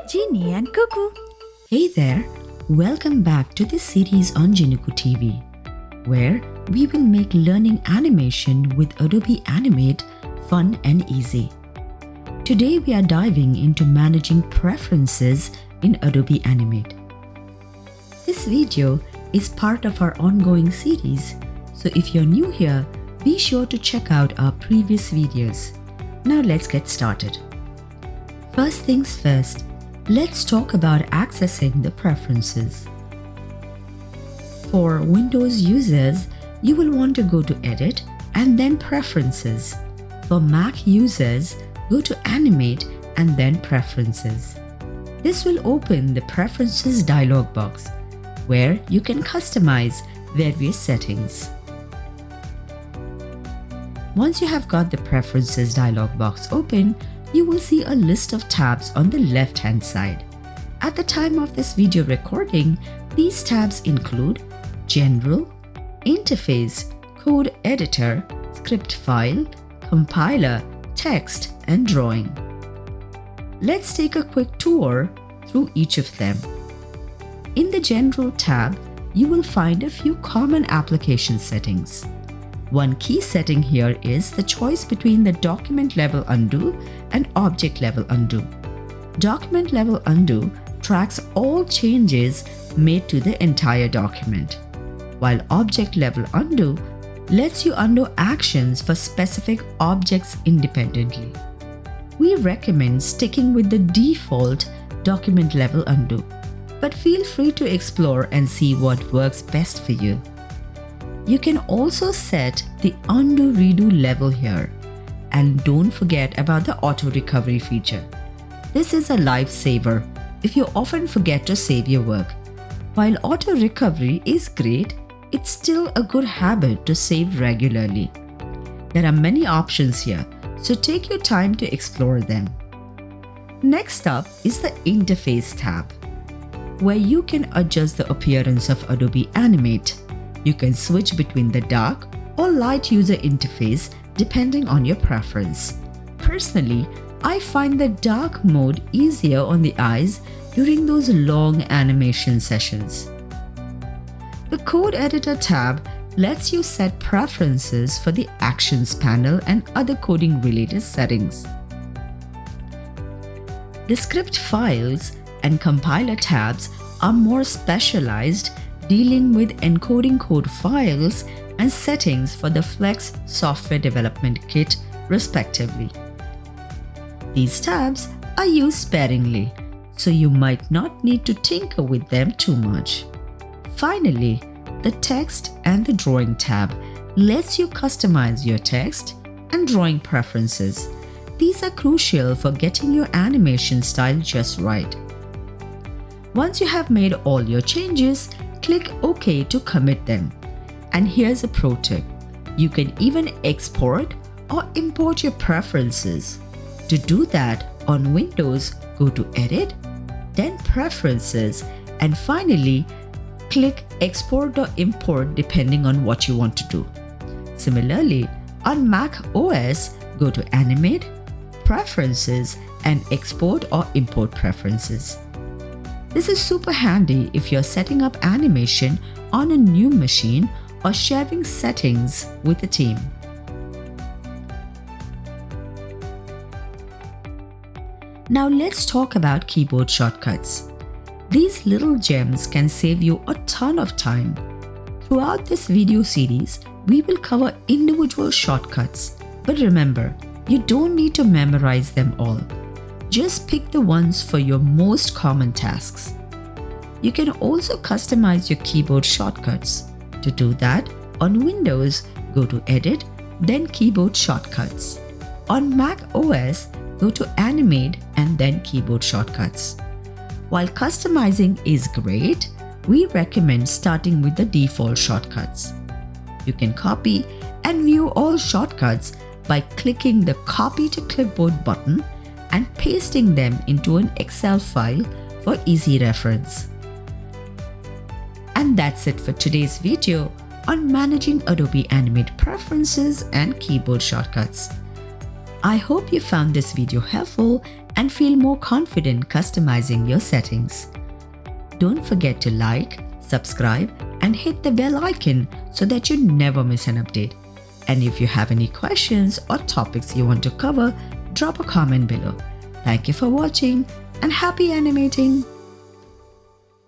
Jinny and Cuckoo. Hey there, welcome back to this series on JinnikuTV, where we will make learning animation with Adobe Animate fun and easy. Today we are diving into managing preferences in Adobe Animate. This video is part of our ongoing series, so if you're new here, be sure to check out our previous videos. Now let's get started. First things first, let's talk about accessing the preferences. For Windows users, you will want to go to Edit and then Preferences. For Mac users, go to Animate and then Preferences. This will open the Preferences dialog box, where you can customize various settings. Once you have got the Preferences dialog box open, you will see a list of tabs on the left-hand side. At the time of this video recording, these tabs include General, Interface, Code Editor, Script File, Compiler, Text, and Drawing. Let's take a quick tour through each of them. In the General tab, you will find a few common application settings. One key setting here is the choice between the document level undo and object level undo. Document level undo tracks all changes made to the entire document, while object level undo lets you undo actions for specific objects independently. We recommend sticking with the default document level undo, but feel free to explore and see what works best for you. You can also set the undo redo level here, and don't forget about the auto recovery feature. This is a lifesaver if you often forget to save your work. While auto recovery is great, it's still a good habit to save regularly. There are many options here, so take your time to explore them. Next up is the Interface tab, where you can adjust the appearance of Adobe Animate. You can switch between the dark or light user interface depending on your preference. Personally, I find the dark mode easier on the eyes during those long animation sessions. The Code Editor tab lets you set preferences for the Actions panel and other coding related settings. The Script Files and Compiler tabs are more specialized, dealing with encoding code files and settings for the Flex software development kit, respectively. These tabs are used sparingly, so you might not need to tinker with them too much. Finally, the Text and the Drawing tab lets you customize your text and drawing preferences. These are crucial for getting your animation style just right. Once you have made all your changes, click OK to commit them. And here's a pro tip. You can even export or import your preferences. To do that, on Windows, go to Edit, then Preferences, and finally, click Export or Import depending on what you want to do. Similarly, on Mac OS, go to Animate, Preferences, and Export or Import Preferences. This is super handy if you're setting up animation on a new machine or sharing settings with a team. Now let's talk about keyboard shortcuts. These little gems can save you a ton of time. Throughout this video series, we will cover individual shortcuts, but remember, you don't need to memorize them all. Just pick the ones for your most common tasks. You can also customize your keyboard shortcuts. To do that, on Windows, go to Edit, then Keyboard Shortcuts. On Mac OS, go to Animate and then Keyboard Shortcuts. While customizing is great, we recommend starting with the default shortcuts. You can copy and view all shortcuts by clicking the Copy to Clipboard button and pasting them into an Excel file for easy reference. And that's it for today's video on managing Adobe Animate preferences and keyboard shortcuts. I hope you found this video helpful and feel more confident customizing your settings. Don't forget to like, subscribe, and hit the bell icon so that you never miss an update. And if you have any questions or topics you want to cover, drop a comment below. Thank you for watching and happy animating!